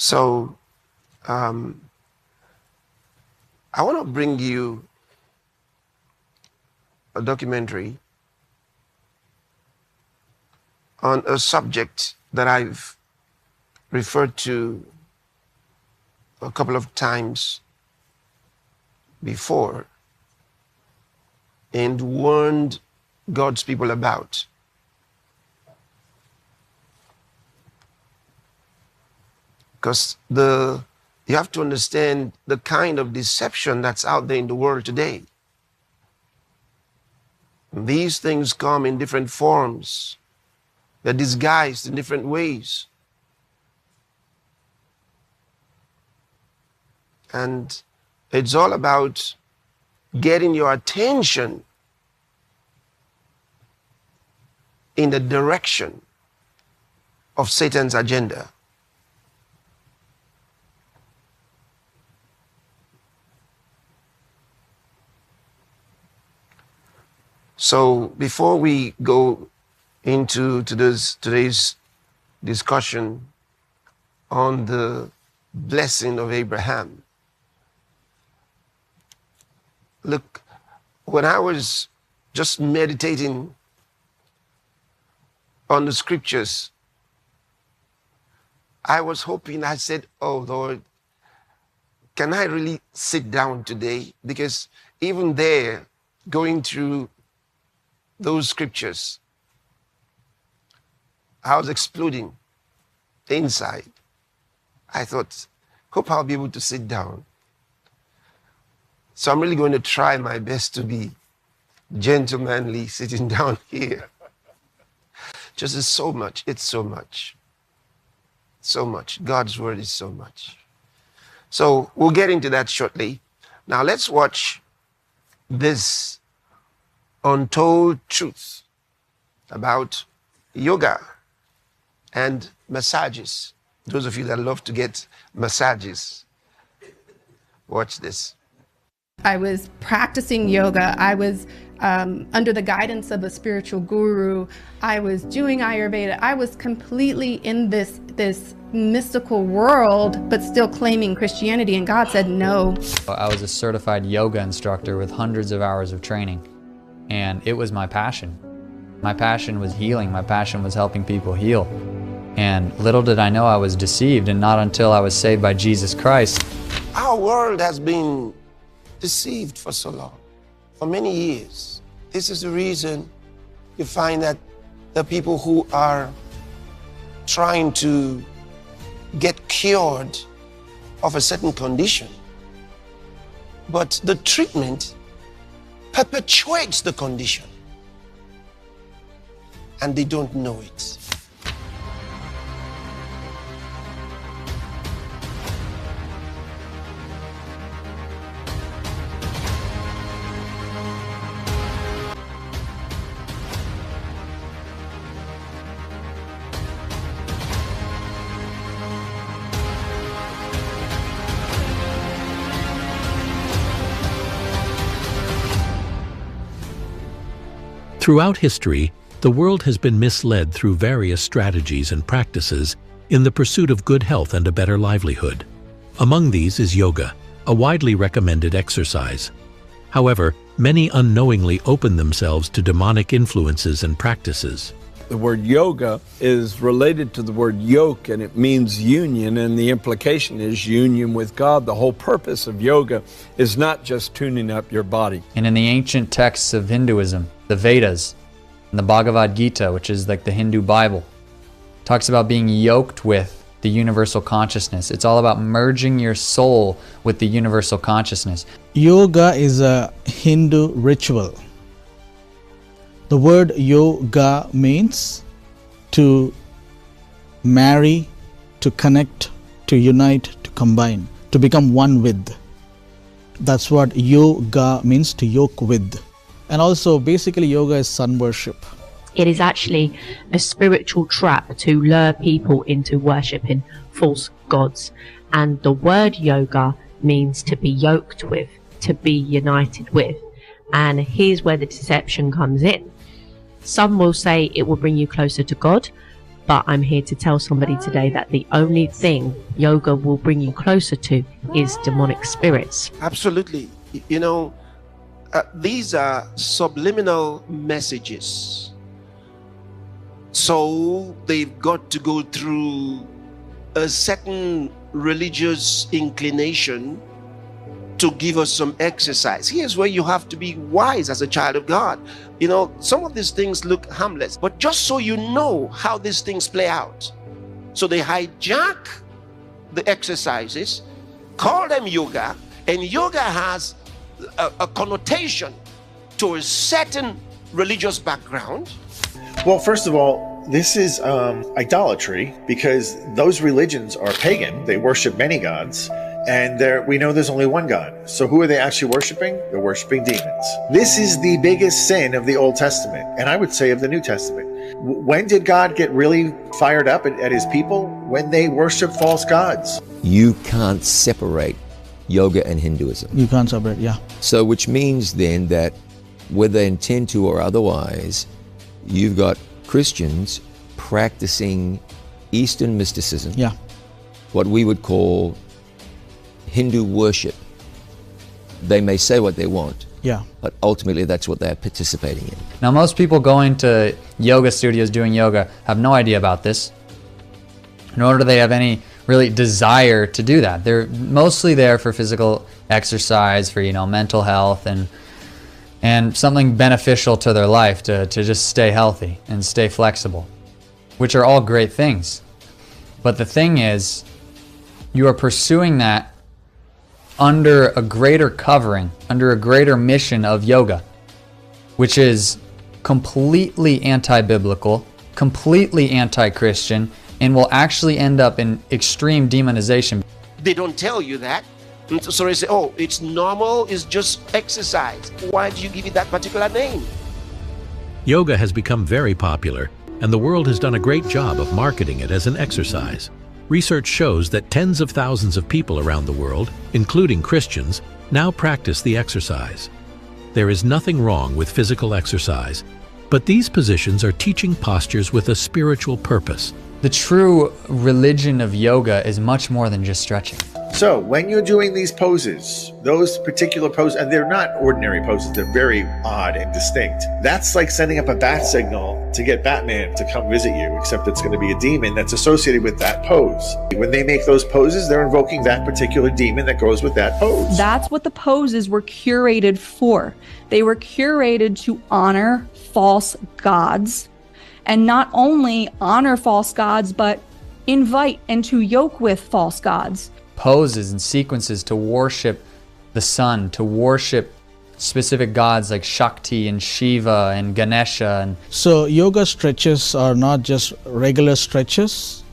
So I want to bring you a documentary on a subject that I've referred to a couple of times before and warned God's people about. Because you have to understand the kind of deception that's out there in the world today. These things come in different forms. They're disguised in different ways. And it's all about getting your attention in the direction of Satan's agenda. So before we go into today's discussion on the blessing of Abraham, look, when I was just meditating on the scriptures, I was hoping, I said, oh Lord, can I really sit down today? Because even there, going through those scriptures, I was exploding inside. I thought, hope I'll be able to sit down. So I'm really going to try my best to be gentlemanly sitting down here. Just it's so much. It's so much. So much. God's word is so much. So we'll get into that shortly. Now let's watch this untold truth about yoga and massages. Those of you that love to get massages, watch this. I was practicing yoga. I was under the guidance of a spiritual guru. I was doing Ayurveda. I was completely in this mystical world, but still claiming Christianity. And God said no. I was a certified yoga instructor with hundreds of hours of training. And it was my passion. My passion was healing. My passion was helping people heal. And little did I know I was deceived, and not until I was saved by Jesus Christ. Our world has been deceived for so long, for many years. This is the reason you find that the people who are trying to get cured of a certain condition, but the treatment perpetuates the condition, and they don't know it. Throughout history, the world has been misled through various strategies and practices in the pursuit of good health and a better livelihood. Among these is yoga, a widely recommended exercise. However, many unknowingly open themselves to demonic influences and practices. The word yoga is related to the word yoke, and it means union, and the implication is union with God. The whole purpose of yoga is not just tuning up your body. And in the ancient texts of Hinduism, the Vedas, and the Bhagavad Gita, which is like the Hindu Bible, talks about being yoked with the universal consciousness. It's all about merging your soul with the universal consciousness. Yoga is a Hindu ritual. The word yoga means to marry, to connect, to unite, to combine, to become one with. That's what yoga means, to yoke with. And also, basically, yoga is sun worship. It is actually a spiritual trap to lure people into worshipping false gods. And the word yoga means to be yoked with, to be united with. And here's where the deception comes in. Some will say it will bring you closer to God, But I'm here to tell somebody today that the only thing yoga will bring you closer to is demonic spirits. Absolutely. You know, these are subliminal messages. So they've got to go through a certain religious inclination to give us some exercise. Here's where you have to be wise as a child of God. You know, some of these things look harmless, but just so you know how these things play out. So they hijack the exercises, call them yoga, and yoga has a connotation to a certain religious background. Well, first of all, this is idolatry, because those religions are pagan. They worship many gods. And we know there's only one God. So who are they actually worshiping? They're worshiping demons. This is the biggest sin of the Old Testament, and I would say of the New Testament. When did God get really fired up at his people? When they worship false gods. You can't separate yoga and Hinduism. You can't separate, yeah. So which means then that whether intent to or otherwise, you've got Christians practicing Eastern mysticism. Yeah. What we would call Hindu worship. They may say what they want, Yeah. but ultimately that's what they're participating in. Now, most people going to yoga studios doing yoga have no idea about this, nor do they have any really desire to do that. They're mostly there for physical exercise, for, you know, mental health and something beneficial to their life, to just stay healthy and stay flexible, which are all great things. But the thing is, you are pursuing that under a greater covering, under a greater mission of yoga, which is completely anti-biblical, completely anti-Christian, and will actually end up in extreme demonization. They don't tell you that. So they say, oh, it's normal, it's just exercise. Why do you give it that particular name? Yoga has become very popular, and the world has done a great job of marketing it as an exercise. Research shows that tens of thousands of people around the world, including Christians, now practice the exercise. There is nothing wrong with physical exercise, but these positions are teaching postures with a spiritual purpose. The true religion of yoga is much more than just stretching. So when you're doing these poses, those particular poses, and they're not ordinary poses, they're very odd and distinct. That's like sending up a bat signal to get Batman to come visit you, except it's going to be a demon that's associated with that pose. When they make those poses, they're invoking that particular demon that goes with that pose. That's what the poses were curated for. They were curated to honor false gods, and not only honor false gods, but invite and to yoke with false gods. Poses and sequences to worship the sun, to worship specific gods like Shakti and Shiva and Ganesha. And So yoga stretches are not just regular stretches.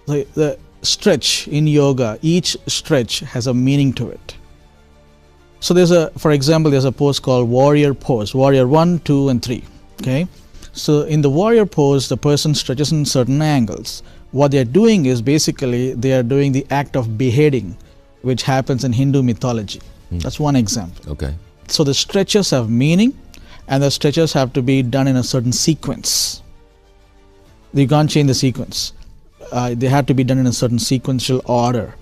The stretch in yoga, each stretch has a meaning to it. So for example, there's a pose called warrior pose, warrior 1, 2, and 3. Okay. So in the warrior pose, the person stretches in certain angles. What they're doing is basically they are doing the act of beheading, which happens in Hindu mythology. That's one example. Okay. So the stretches have meaning, and the stretches have to be done in a certain sequence. You can't change the sequence. They have to be done in a certain sequential order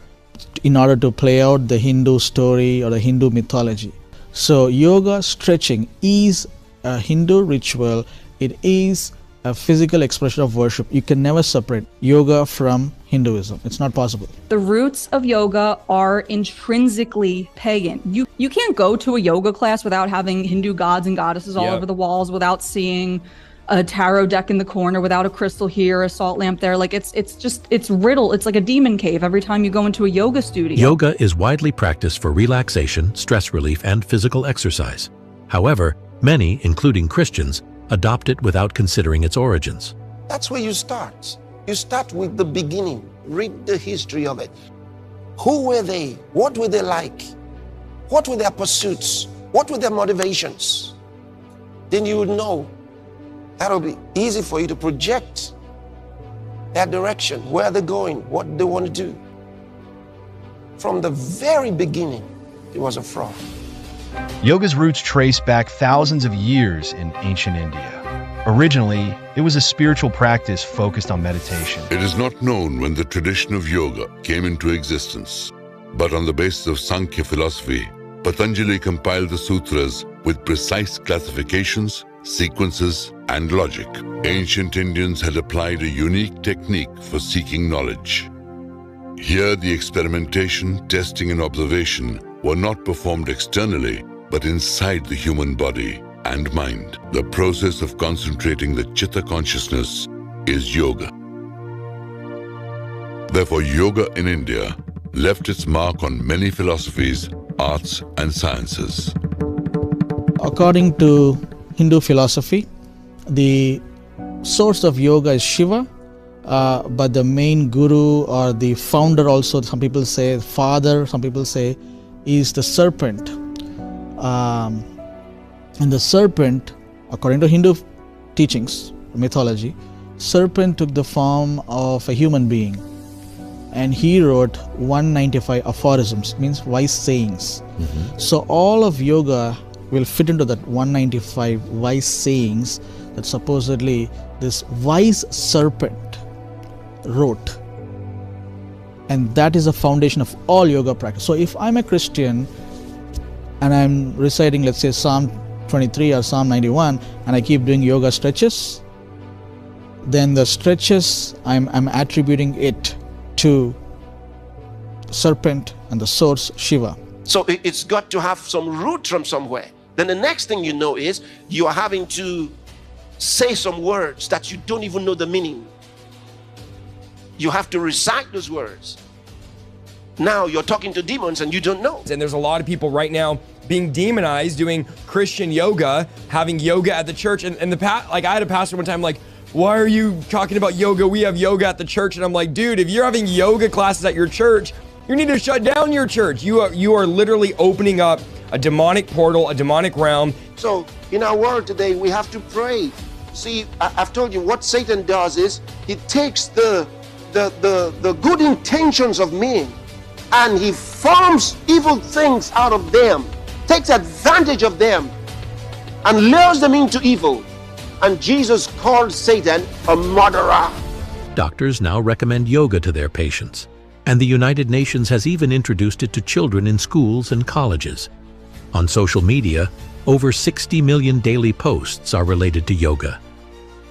in order to play out the Hindu story or the Hindu mythology. So yoga stretching is a Hindu ritual. It is a physical expression of worship. You can never separate yoga from Hinduism. It's not possible. The roots of yoga are intrinsically pagan. You can't go to a yoga class without having Hindu gods and goddesses all over the walls, without seeing a tarot deck in the corner, without a crystal here, a salt lamp there. Like it's riddled. It's like a demon cave every time you go into a yoga studio. Yoga is widely practiced for relaxation, stress relief, and physical exercise. However, many, including Christians, adopt it without considering its origins. That's where you start. You start with the beginning. Read the history of it. Who were they? What were they like? What were their pursuits? What were their motivations? Then you would know. That'll be easy for you to project that direction, where they're going, what they want to do. From the very beginning, it was a fraud. Yoga's roots trace back thousands of years in ancient India. Originally, it was a spiritual practice focused on meditation. It is not known when the tradition of yoga came into existence, but on the basis of Sankhya philosophy, Patanjali compiled the sutras with precise classifications, sequences, and logic. Ancient Indians had applied a unique technique for seeking knowledge. Here, the experimentation, testing, and observation were not performed externally, but inside the human body and mind. The process of concentrating the Chitta consciousness is yoga. Therefore, yoga in India left its mark on many philosophies, arts, and sciences. According to Hindu philosophy, the source of yoga is Shiva, but the main guru or the founder also, some people say father, some people say is the serpent. And the serpent, according to Hindu teachings, mythology, serpent took the form of a human being, and he wrote 195 aphorisms, means wise sayings. So all of yoga will fit into that 195 wise sayings that supposedly this wise serpent wrote, and that is the foundation of all yoga practice. So if I'm a Christian and I'm reciting, let's say, Psalm 23 or Psalm 91, and I keep doing yoga stretches, then the stretches, I'm attributing it to serpent and the source Shiva. So it's got to have some root from somewhere. Then the next thing you know is you are having to say some words that you don't even know the meaning. You have to recite those words. Now you're talking to demons and you don't know. And there's a lot of people right now being demonized doing Christian yoga, having yoga at the church. And like I had a pastor one time like, why are you talking about yoga? We have yoga at the church. And I'm like, dude, if you're having yoga classes at your church, you need to shut down your church. You are literally opening up a demonic portal, a demonic realm. So in our world today, we have to pray. See, I've told you what Satan does is he takes the good intentions of men and he forms evil things out of them, takes advantage of them and lures them into evil. And Jesus called Satan a murderer. Doctors now recommend yoga to their patients, and the United Nations has even introduced it to children in schools and colleges. On social media, over 60 million daily posts are related to yoga.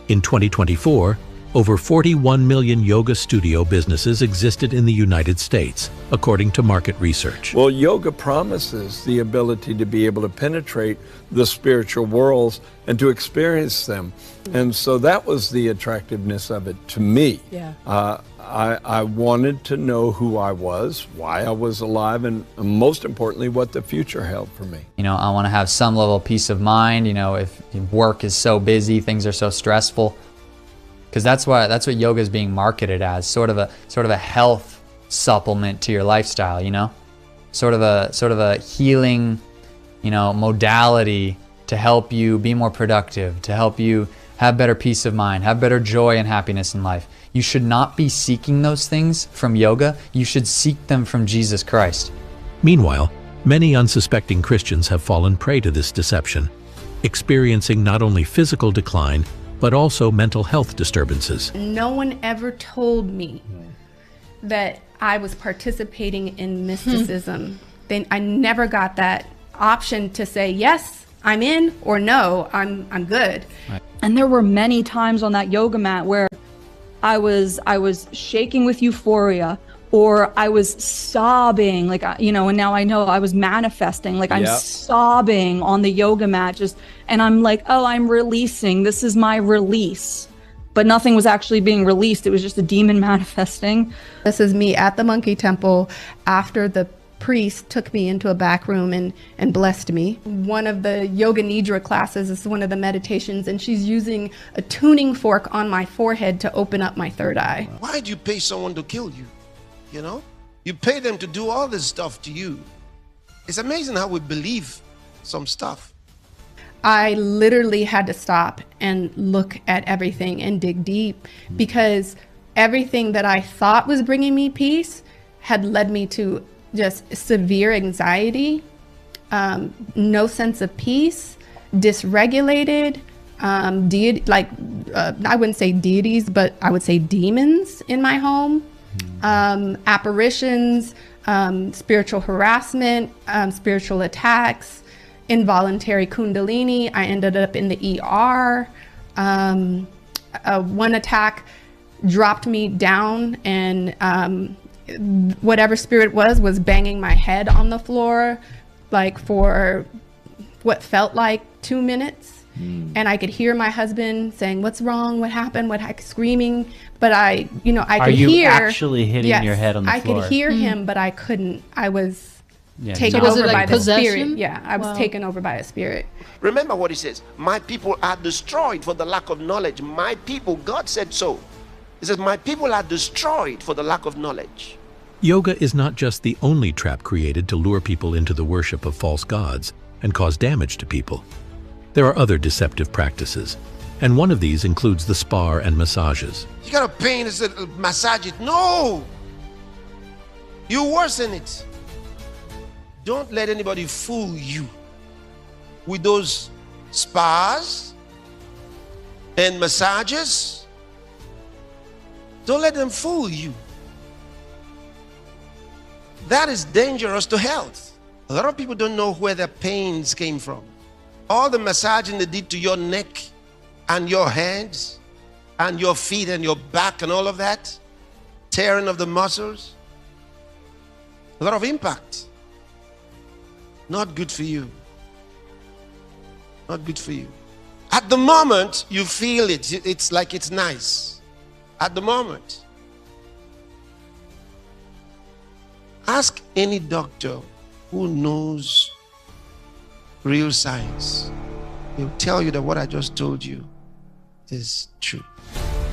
In 2024, over 41 million yoga studio businesses existed in the United States, according to market research. Well, yoga promises the ability to be able to penetrate the spiritual worlds and to experience them. And so that was the attractiveness of it to me. Yeah. I wanted to know who I was, why I was alive, and most importantly, what the future held for me. You know, I want to have some level of peace of mind. You know, if work is so busy, things are so stressful, because that's what yoga is being marketed as, sort of a health supplement to your lifestyle. You know, sort of a healing, you know, modality to help you be more productive, to help you have better peace of mind, have better joy and happiness in life. You should not be seeking those things from yoga. You should seek them from Jesus Christ. Meanwhile, many unsuspecting Christians have fallen prey to this deception, experiencing not only physical decline, but also mental health disturbances. No one ever told me that I was participating in mysticism. I never got that option to say, yes, I'm in, or no, I'm good. Right. And there were many times on that yoga mat where I was shaking with euphoria, or I was sobbing, like, you know, and now I know I was manifesting, like I'm sobbing on the yoga mat and I'm like, oh, I'm releasing, this is my release. But nothing was actually being released. It was just a demon manifesting. This is me at the monkey temple after the priest took me into a back room and blessed me. One of the yoga nidra classes is one of the meditations, and she's using a tuning fork on my forehead to open up my third eye. Why do you pay someone to kill you? You know, you pay them to do all this stuff to you. It's amazing how we believe some stuff. I literally had to stop and look at everything and dig deep, because everything that I thought was bringing me peace had led me to just severe anxiety, no sense of peace, dysregulated, I wouldn't say deities, but I would say demons in my home, apparitions, spiritual harassment, spiritual attacks, involuntary kundalini. I ended up in the ER. One attack dropped me down, and whatever spirit was banging my head on the floor, like for what felt like 2 minutes. And I could hear my husband saying, "What's wrong? What happened?" screaming. But I could hear. Are you actually hitting your head on the floor? I could hear him, but I couldn't. I was taken So was over it by like the possession? spirit. Yeah, I was taken over by a spirit. Remember what he says, my people are destroyed for the lack of knowledge. My people, God said so. He says, my people are destroyed for the lack of knowledge. Yoga is not just the only trap created to lure people into the worship of false gods and cause damage to people. There are other deceptive practices, and one of these includes the spa and massages. You got a pain, it's a massage it. No! You worsen it. Don't let anybody fool you with those spas and massages. Don't let them fool you. That is dangerous to health. A lot of people don't know where their pains came from. All the massaging they did to your neck and your hands and your feet and your back and all of that, tearing of the muscles, a lot of impact. Not good for you. Not good for you. At the moment, you feel it. It's like it's nice. At the moment. Ask any doctor who knows real science. He'll tell you that what I just told you is true.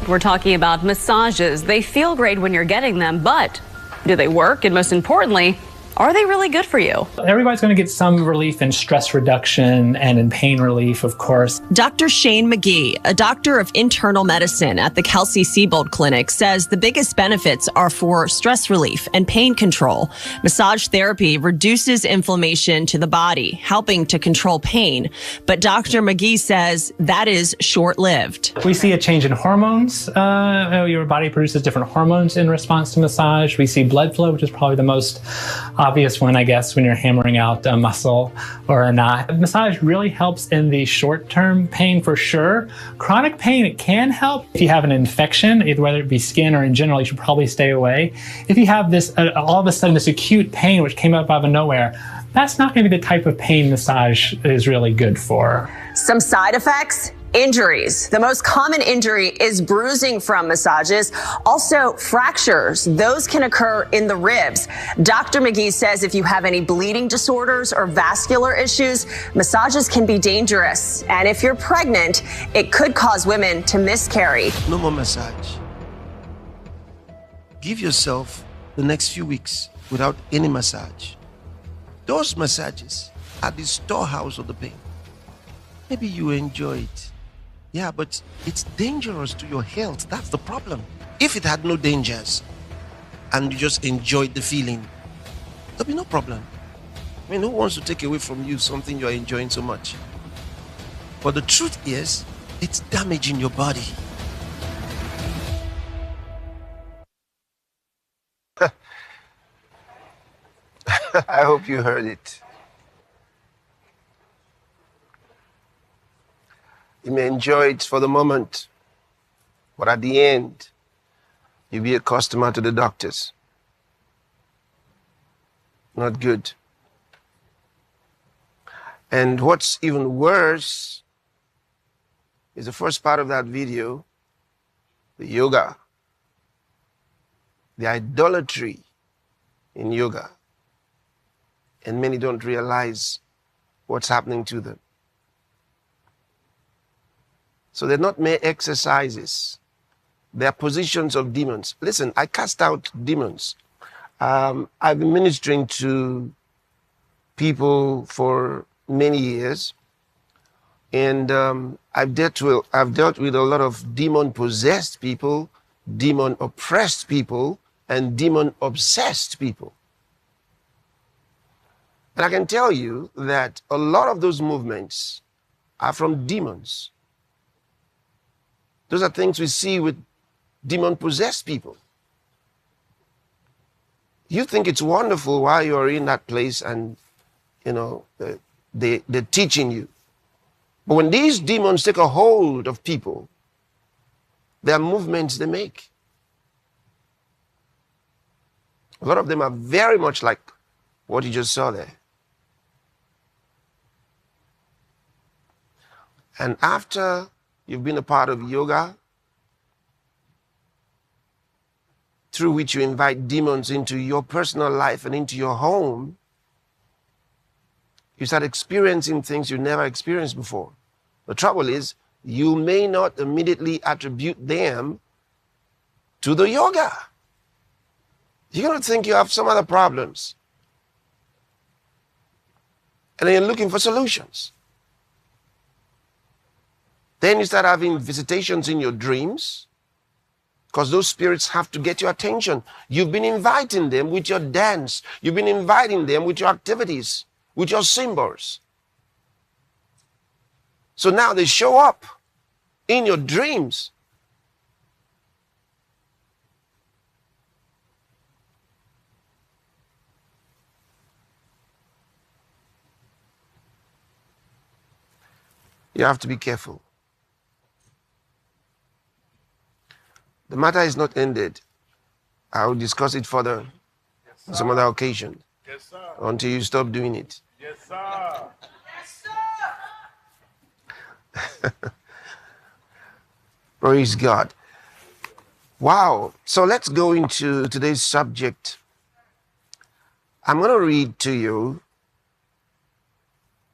We're talking about massages. They feel great when you're getting them, but do they work? And most importantly, are they really good for you? Everybody's going to get some relief in stress reduction and in pain relief, of course. Dr. Shane McGee, a doctor of internal medicine at the Kelsey-Seybold Clinic, says the biggest benefits are for stress relief and pain control. Massage therapy reduces inflammation to the body, helping to control pain. But Dr. McGee says that is short-lived. We see a change in hormones. Your body produces different hormones in response to massage. We see blood flow, which is probably the most obvious one, I guess, when you're hammering out a muscle or a knot. Massage really helps in the short-term pain for sure. Chronic pain, it can help. If you have an infection, whether it be skin or in general, you should probably stay away. If you have this, all of a sudden, this acute pain which came up out of nowhere, that's not going to be the type of pain massage is really good for. Some side effects? Injuries. The most common injury is bruising from massages. Also, fractures. Those can occur in the ribs. Dr. McGee says if you have any bleeding disorders or vascular issues, massages can be dangerous. And if you're pregnant, it could cause women to miscarry. No more massage. Give yourself the next few weeks without any massage. Those massages are the storehouse of the pain. Maybe you enjoy it. Yeah, but it's dangerous to your health. That's the problem. If it had no dangers and you just enjoyed the feeling, there'll be no problem. I mean, who wants to take away from you something you're enjoying so much? But the truth is, it's damaging your body. I hope you heard it. You may enjoy it for the moment, but at the end, you'll be a customer to the doctors. Not good. And what's even worse is the first part of that video, the yoga, the idolatry in yoga. And many don't realize what's happening to them. So they're not mere exercises. They're positions of demons. Listen, I cast out demons. I've been ministering to people for many years, and I've dealt with a lot of demon-possessed people, demon-oppressed people, and demon-obsessed people. And I can tell you that a lot of those movements are from demons. Those are things we see with demon-possessed people. You think it's wonderful while you're in that place and, you know, they're teaching you. But when these demons take a hold of people, there are movements they make. A lot of them are very much like what you just saw there. And after you've been a part of yoga, through which you invite demons into your personal life and into your home, you start experiencing things you never experienced before. The trouble is, you may not immediately attribute them to the yoga. You're going to think you have some other problems. And then you're looking for solutions. Then you start having visitations in your dreams, because those spirits have to get your attention. You've been inviting them with your dance. You've been inviting them with your activities, with your symbols. So now they show up in your dreams. You have to be careful. The matter is not ended. I will discuss it further on some other occasion. Yes, sir. Until you stop doing it. Yes, sir. Yes, sir. Praise God. Wow. So let's go into today's subject. I'm going to read to you